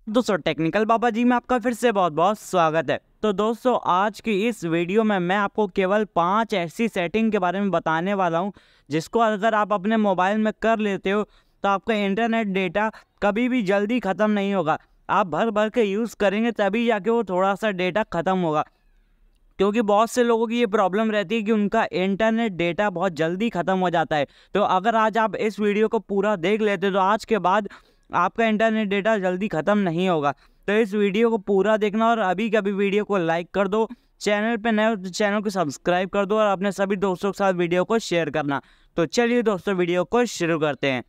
दोस्तों टेक्निकल बाबा जी में आपका फिर से बहुत बहुत स्वागत है। तो दोस्तों आज की इस वीडियो में मैं आपको केवल 5 ऐसी सेटिंग के बारे में बताने वाला हूं जिसको अगर आप अपने मोबाइल में कर लेते हो तो आपका इंटरनेट डेटा कभी भी जल्दी ख़त्म नहीं होगा। आप भर भर के यूज़ करेंगे तभी जाके वो थोड़ा सा डेटा ख़त्म होगा, क्योंकि बहुत से लोगों की ये प्रॉब्लम रहती है कि उनका इंटरनेट डेटा बहुत जल्दी ख़त्म हो जाता है। तो अगर आज आप इस वीडियो को पूरा देख लेते तो आज के बाद आपका इंटरनेट डेटा जल्दी ख़त्म नहीं होगा। तो इस वीडियो को पूरा देखना और अभी के अभी वीडियो को लाइक कर दो। चैनल पे नए हो तो चैनल को सब्सक्राइब कर दो और अपने सभी दोस्तों के साथ वीडियो को शेयर करना। तो चलिए दोस्तों वीडियो को शुरू करते हैं।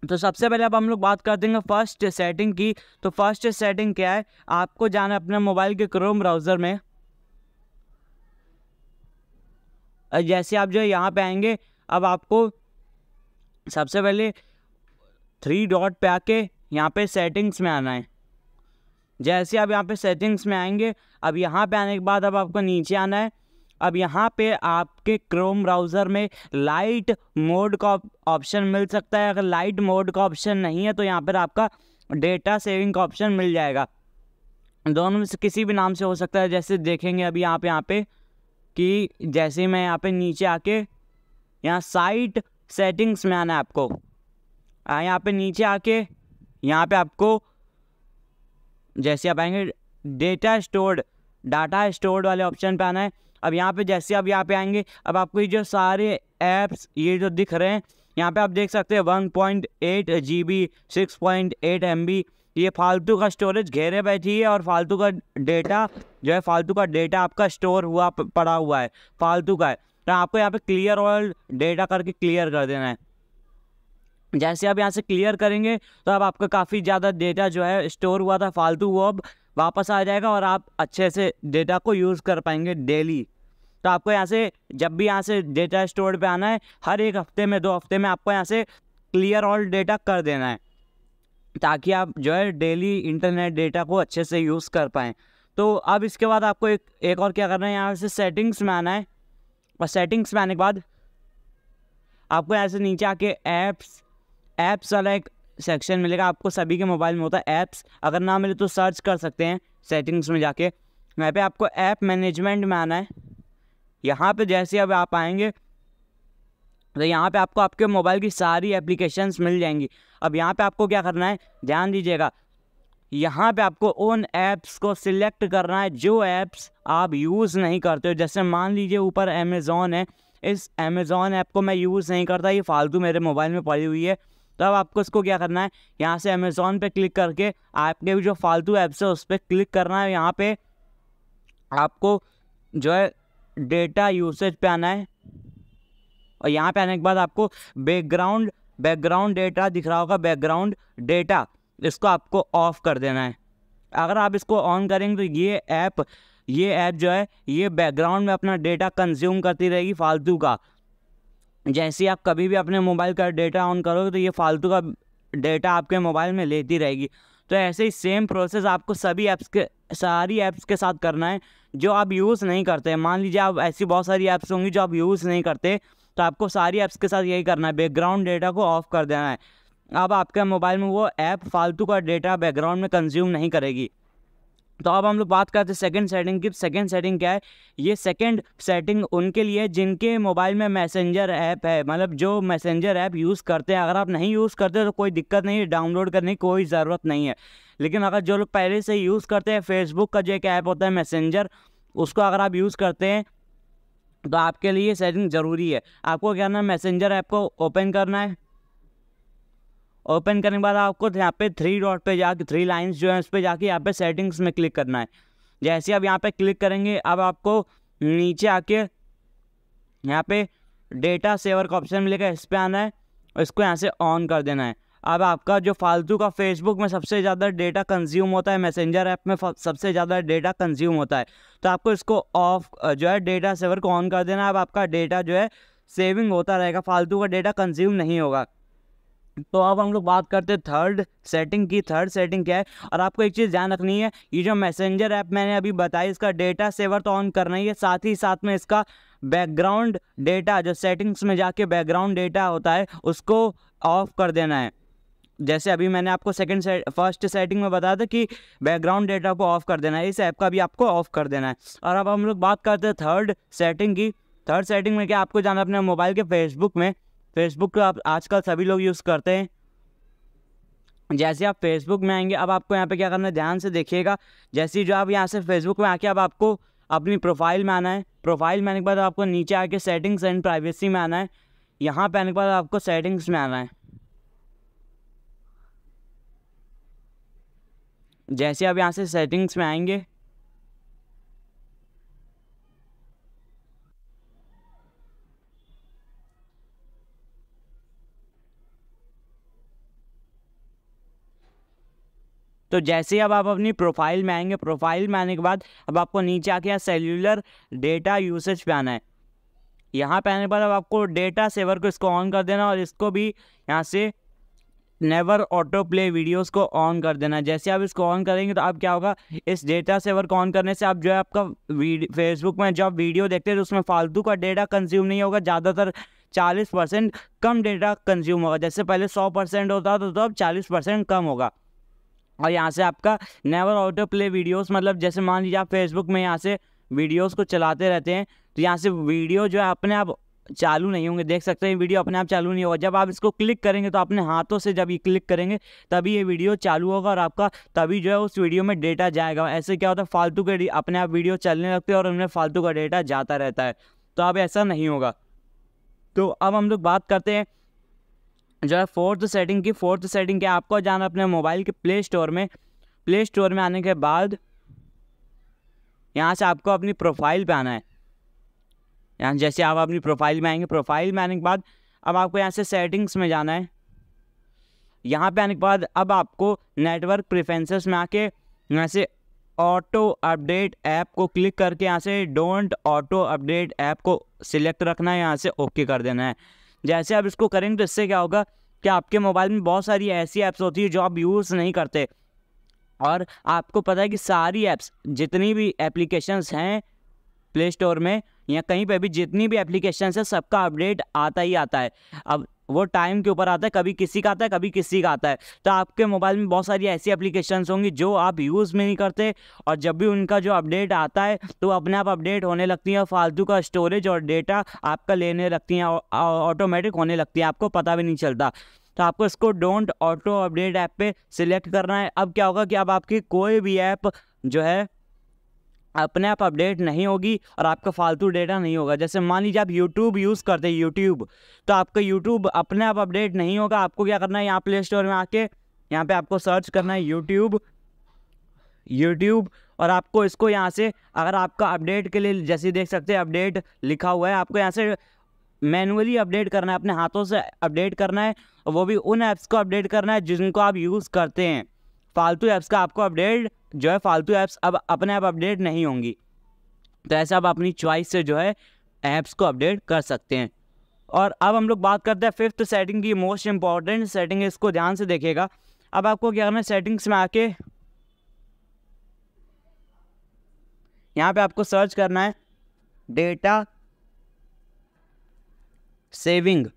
तो सबसे पहले अब हम लोग बात करते हैं फर्स्ट सेटिंग की। तो फर्स्ट सेटिंग क्या है, आपको जाना है अपने मोबाइल के क्रोम ब्राउज़र में। जैसे आप जो है यहाँ पे आएंगे, अब आपको सबसे पहले 3 डॉट पे आके यहाँ पे सेटिंग्स में आना है। जैसे आप यहाँ पे सेटिंग्स में आएंगे, अब यहाँ पे आने के बाद अब आपको नीचे आना है। अब यहाँ पे आपके क्रोम ब्राउज़र में लाइट मोड का ऑप्शन मिल सकता है। अगर लाइट मोड का ऑप्शन नहीं है तो यहाँ पर आपका डेटा सेविंग का ऑप्शन मिल जाएगा। दोनों में से किसी भी नाम से हो सकता है। जैसे देखेंगे अभी यहाँ पे कि जैसे ही मैं यहाँ पे नीचे आके यहाँ साइट सेटिंग्स में आना है आपको। यहाँ पे नीचे आके यहाँ पे आपको जैसे आप आएंगे डाटा स्टोर्ड वाले ऑप्शन पे आना है। अब यहाँ पे जैसे आप यहाँ पे आएंगे, अब आपको ये जो सारे ऐप्स ये जो दिख रहे हैं यहाँ पे आप देख सकते हैं 1.8 GB 6.8 MB ये फालतू का स्टोरेज घेरे बैठी है और फालतू का डेटा जो है फालतू का डेटा आपका स्टोर हुआ पड़ा हुआ है, फालतू का है। तो आपको यहाँ पे क्लियर ऑल डेटा करके क्लियर कर देना है। जैसे आप यहाँ से क्लियर करेंगे तो अब आपका काफ़ी ज़्यादा डेटा जो है स्टोर हुआ था फालतू, वो अब वापस आ जाएगा और आप अच्छे से डेटा को यूज़ कर पाएंगे डेली। तो आपको यहाँ से जब भी यहाँ से डेटा स्टोर पे आना है, हर एक हफ्ते में 2 हफ्ते में आपको यहाँ से क्लियर ऑल डेटा कर देना है, ताकि आप जो है डेली इंटरनेट डेटा को अच्छे से यूज़ कर पाएँ। तो अब इसके बाद आपको एक और क्या करना है, यहाँ से सेटिंग्स में आना है। और सेटिंग्स में आने के बाद आपको यहाँ से नीचे आके ऐप्स वाला एक सेक्शन मिलेगा। आपको सभी के मोबाइल में होता है ऐप्स, अगर ना मिले तो सर्च कर सकते हैं सेटिंग्स में जाके। यहाँ पे आपको ऐप मैनेजमेंट में आना है। यहाँ पे जैसे अब आप आएंगे तो यहाँ पे आपको आपके मोबाइल की सारी एप्लीकेशंस मिल जाएंगी। अब यहाँ पे आपको क्या करना है, ध्यान दीजिएगा, यहाँ पे आपको उन ऐप्स को सिलेक्ट करना है जो ऐप्स आप यूज़ नहीं करते हो। जैसे मान लीजिए ऊपर अमेज़ॉन है, इस अमेज़ॉन ऐप को मैं यूज़ नहीं करता, ये फालतू मेरे मोबाइल में पड़ी हुई है। तो अब आपको इसको क्या करना है, यहाँ से अमेज़ॉन पे क्लिक करके आपके भी जो फालतू ऐप्स है उस पर क्लिक करना है। यहाँ पे आपको जो है डेटा यूसेज पे आना है और यहाँ पे आने के बाद आपको बैकग्राउंड डेटा दिख रहा होगा, बैकग्राउंड डेटा, इसको आपको ऑफ कर देना है। अगर आप इसको ऑन करेंगे तो ये ऐप जो है ये बैकग्राउंड में अपना डेटा कंज्यूम करती रहेगी फालतू का। जैसे आप कभी भी अपने मोबाइल का डेटा ऑन करोगे तो ये फालतू का डेटा आपके मोबाइल में लेती रहेगी। तो ऐसे ही सेम प्रोसेस आपको सारी ऐप्स के साथ करना है जो आप यूज़ नहीं करते। मान लीजिए आप ऐसी बहुत सारी ऐप्स होंगी जो आप यूज़ नहीं करते, तो आपको सारी ऐप्स के साथ यही करना है, बैकग्राउंड डेटा को ऑफ कर देना है। अब आपके मोबाइल में वो ऐप फालतू का डेटा बैकग्राउंड में कंज्यूम नहीं करेगी। तो अब हम लोग बात करते हैं सेकंड सेटिंग की। सेकंड सेटिंग क्या है, ये सेकंड सेटिंग उनके लिए जिनके मोबाइल में मैसेंजर ऐप है, मतलब जो मैसेंजर ऐप यूज़ करते हैं। अगर आप नहीं यूज़ करते तो कोई दिक्कत नहीं है, डाउनलोड करने की कोई ज़रूरत नहीं है। लेकिन अगर जो लोग पहले से यूज़ करते हैं, फेसबुक का जो एक ऐप होता है मैसेंजर, उसको अगर आप यूज़ करते हैं तो आपके लिए सेटिंग ज़रूरी है। आपको क्या करना है, मैसेंजर ऐप को ओपन करना है। ओपन करने के बाद आपको यहाँ पे 3 डॉट पे जाके 3 लाइंस जो है उस पर जाके यहाँ पे सेटिंग्स में क्लिक करना है। जैसे अब यहाँ पे क्लिक करेंगे, अब आपको नीचे आके यहाँ पे डेटा सेवर का ऑप्शन मिलेगा, इस पर आना है और इसको यहाँ से ऑन कर देना है। अब आपका जो फालतू का फेसबुक में सबसे ज़्यादा डेटा कंज्यूम होता है, मैसेंजर ऐप में सबसे ज़्यादा डेटा कंज्यूम होता है, तो आपको इसको ऑफ जो है डेटा सेवर को ऑन कर देना है। अब आपका डेटा जो है सेविंग होता रहेगा, फालतू का डेटा कंज्यूम नहीं होगा। तो अब हम लोग बात करते हैं थर्ड सेटिंग की। थर्ड सेटिंग क्या है, और आपको एक चीज़ ध्यान रखनी है, ये जो मैसेंजर ऐप मैंने अभी बताई इसका डेटा सेवर तो ऑन करना ही है, साथ ही साथ में इसका बैकग्राउंड डेटा जो सेटिंग्स में जाके बैकग्राउंड डेटा होता है उसको ऑफ कर देना है। जैसे अभी मैंने आपको फर्स्ट सेटिंग में बताया था कि बैकग्राउंड डेटा को ऑफ कर देना है, इस ऐप का भी आपको ऑफ कर देना है। और अब हम लोग बात करते हैं थर्ड सेटिंग की। थर्ड सेटिंग में क्या आपको जाना अपने मोबाइल के फेसबुक में। फेसबुक को आप आजकल सभी लोग यूज़ करते हैं। जैसे आप फेसबुक में आएंगे, अब आपको यहाँ पे क्या करना है, ध्यान से देखिएगा। जैसे जो आप यहाँ से फेसबुक में आके अब आपको अपनी प्रोफाइल में आना है। प्रोफाइल में आने के बाद आपको नीचे आके सेटिंग्स एंड प्राइवेसी में आना है। यहाँ पे आने के बाद आपको सेटिंग्स में आना है। जैसे आप यहाँ से सेटिंग्स में आएंगे, तो जैसे अब आप अपनी प्रोफाइल में आएंगे, प्रोफाइल में आने के बाद अब आपको नीचे आके यहाँ सेल्यूलर डेटा यूसेज पे आना है। यहाँ पे आने के बाद अब आपको डेटा सेवर को इसको ऑन कर देना और इसको भी यहाँ से नेवर ऑटो प्ले वीडियोस को ऑन कर देना। जैसे आप इसको ऑन करेंगे तो अब क्या होगा, इस डेटा सेवर को ऑन करने से आप जो है आपका फेसबुक में जब वीडियो देखते हैं तो उसमें फालतू का डेटा कंज्यूम नहीं होगा। ज़्यादातर 40% कम डेटा कंज्यूम होगा। जैसे पहले 100% होता था तो अब 40% कम होगा। और यहाँ से आपका नेवर ऑटो प्ले वीडियोस, मतलब जैसे मान लीजिए आप फेसबुक में यहाँ से वीडियोस को चलाते रहते हैं तो यहाँ से वीडियो जो है अपने आप चालू नहीं होंगे। देख सकते हैं वीडियो अपने आप चालू नहीं होगा। जब आप इसको क्लिक करेंगे तो अपने हाथों से जब ये क्लिक करेंगे तभी ये वीडियो चालू होगा और आपका तभी जो है उस वीडियो में डेटा जाएगा। ऐसे क्या होता है, फालतू के अपने आप वीडियो चलने लगते हैं और उनमें फालतू का डेटा जाता रहता है। तो अब ऐसा नहीं होगा। तो अब हम लोग बात करते हैं जो है फोर्थ सेटिंग की। फोर्थ सेटिंग क्या, आपको जाना अपने मोबाइल के प्ले स्टोर में। प्ले स्टोर में आने के बाद यहाँ से आपको अपनी प्रोफाइल पे आना है। यहाँ जैसे आप अपनी प्रोफाइल में आएंगे, प्रोफाइल में आने के बाद अब आपको यहाँ से सेटिंग्स में जाना है। यहाँ पे आने के बाद अब आपको नेटवर्क प्रेफरेंसेस में आके यहाँ से ऑटो अपडेट ऐप को क्लिक करके यहाँ से डोंट ऑटो अपडेट ऐप को सिलेक्ट रखना है, यहाँ से ओके कर देना है। जैसे आप इसको करेंगे तो इससे क्या होगा कि आपके मोबाइल में बहुत सारी ऐसी ऐप्स होती है जो आप यूज़ नहीं करते और आपको पता है कि सारी ऐप्स, जितनी भी एप्लीकेशंस हैं प्ले स्टोर में या कहीं पे भी जितनी भी एप्लीकेशंस है, सबका अपडेट आता ही आता है। अब वो टाइम के ऊपर आता है, कभी किसी का आता है कभी किसी का आता है। तो आपके मोबाइल में बहुत सारी ऐसी एप्लीकेशंस होंगी जो आप यूज़ में नहीं करते और जब भी उनका जो अपडेट आता है तो अपने आप अपडेट होने लगती हैं और फालतू का स्टोरेज और डेटा आपका लेने लगती हैं, ऑटोमेटिक होने लगती हैं, आपको पता भी नहीं चलता। तो आपको इसको डोंट ऑटो अपडेट ऐप पे सिलेक्ट करना है। अब क्या होगा कि अब आपकी कोई भी ऐप जो है अपने आप अपडेट नहीं होगी और आपका फालतू डेटा नहीं होगा। जैसे मान लीजिए आप यूट्यूब यूज़ करते हैं, यूट्यूब, तो आपका यूट्यूब अपने आप अपडेट नहीं होगा। आपको क्या करना है, यहाँ प्ले स्टोर में आके यहाँ पे आपको सर्च करना है यूट्यूब और आपको इसको यहाँ से, अगर आपका अपडेट के लिए जैसे देख सकते हैं अपडेट लिखा हुआ है, आपको यहाँ से मैनुअली अपडेट करना है, अपने हाथों से अपडेट करना है और वो भी उन ऐप्स को अपडेट करना है जिनको आप यूज़ करते हैं। फालतू ऐप्स का आपको अपडेट जो है, फालतू ऐप्स अब अपने आप अपडेट नहीं होंगी। तो ऐसे आप अपनी चॉइस से जो है ऐप्स को अपडेट कर सकते हैं। और अब हम लोग बात करते हैं फिफ्थ सेटिंग की, मोस्ट इंपॉर्टेंट सेटिंग है, इसको ध्यान से देखिएगा। अब आपको क्या करना है, सेटिंग्स में आके यहाँ पे आपको सर्च करना है डेटा सेविंग।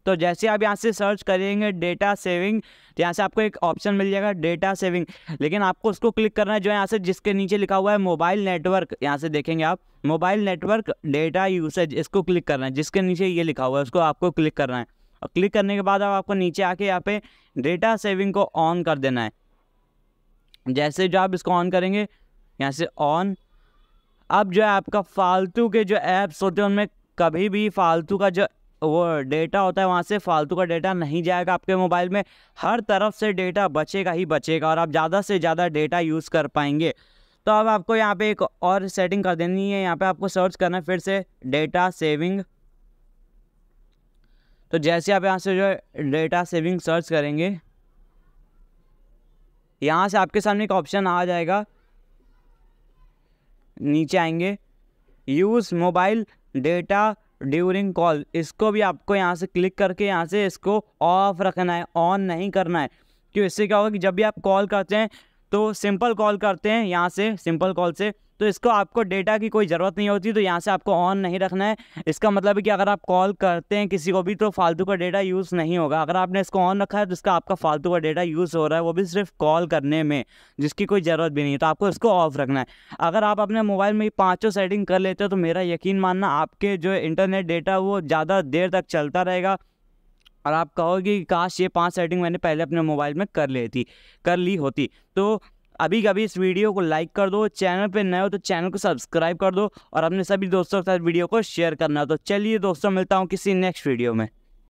तो जैसे आप यहाँ से सर्च करेंगे डेटा सेविंग तो यहाँ से आपको एक ऑप्शन मिल जाएगा डेटा सेविंग, लेकिन आपको उसको क्लिक करना है जो यहाँ से जिसके नीचे लिखा हुआ है मोबाइल नेटवर्क। यहाँ से देखेंगे आप मोबाइल नेटवर्क डेटा यूसेज, इसको क्लिक करना है। जिसके नीचे ये लिखा हुआ है उसको आपको क्लिक करना है और क्लिक करने के बाद अब आपको नीचे आके यहाँ पे डेटा सेविंग को ऑन कर देना है। जैसे जो आप इसको ऑन करेंगे यहाँ से ऑन, अब जो है आपका फालतू के जो ऐप्स होते हैं उनमें कभी भी फालतू का जो वो डेटा होता है वहाँ से फालतू का डेटा नहीं जाएगा आपके मोबाइल में। हर तरफ से डेटा बचेगा ही बचेगा और आप ज़्यादा से ज़्यादा डेटा यूज़ कर पाएंगे। तो अब आपको यहाँ पे एक और सेटिंग कर देनी है। यहाँ पे आपको सर्च करना है फिर से डेटा सेविंग। तो जैसे आप यहाँ से जो है डेटा सेविंग सर्च करेंगे, यहाँ से आपके सामने एक ऑप्शन आ जाएगा, नीचे आएंगे use mobile data during call, इसको भी आपको यहाँ से क्लिक करके यहाँ से इसको ऑफ रखना है, ऑन नहीं करना है। क्यों, इससे क्या होगा कि जब भी आप कॉल करते हैं तो सिंपल कॉल करते हैं यहाँ से सिंपल कॉल से, तो इसको आपको डेटा की कोई ज़रूरत नहीं होती, तो यहाँ से आपको ऑन नहीं रखना है। इसका मतलब है कि अगर आप कॉल करते हैं किसी को भी तो फालतू का डेटा यूज़ नहीं होगा। अगर आपने इसको ऑन रखा है तो इसका आपका फालतू का डेटा यूज़ हो रहा है, वो भी सिर्फ कॉल करने में, जिसकी कोई ज़रूरत भी नहीं है, तो आपको इसको ऑफ रखना है। अगर आप अपने मोबाइल में 5 सेटिंग कर लेते हो तो मेरा यकीन मानना आपके जो इंटरनेट डेटा वो ज़्यादा देर तक चलता रहेगा, और आप कहोगे कि काश ये 5 सेटिंग मैंने पहले अपने मोबाइल में कर ली होती। तो अभी कभी इस वीडियो को लाइक कर दो, चैनल पे नए हो तो चैनल को सब्सक्राइब कर दो, और अपने सभी दोस्तों के साथ वीडियो को शेयर करना। तो चलिए दोस्तों, मिलता हूँ किसी नेक्स्ट वीडियो में।